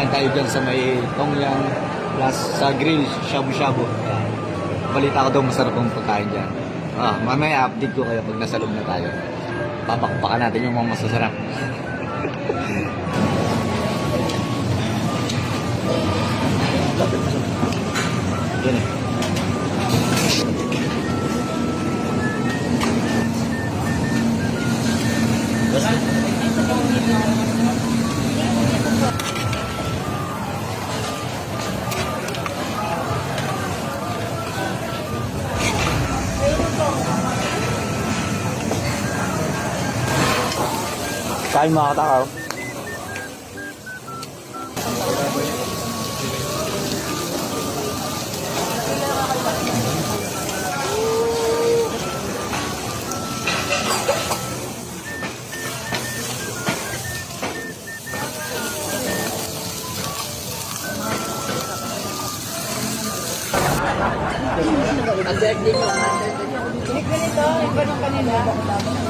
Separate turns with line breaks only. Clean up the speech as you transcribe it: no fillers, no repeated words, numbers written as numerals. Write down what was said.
Kakain tayo dyan sa may Tongyang plus sa grill, shabu-shabu. Balita ko daw masarap ang pagkain dyan. Mamaya update ko kayo pag nasa loob na tayo. Papakpakan natin yung mga masasarap. Yan eh. Kain mga katakaw.
Ang birthday mo. Kinig ko nito, iba nung kanina.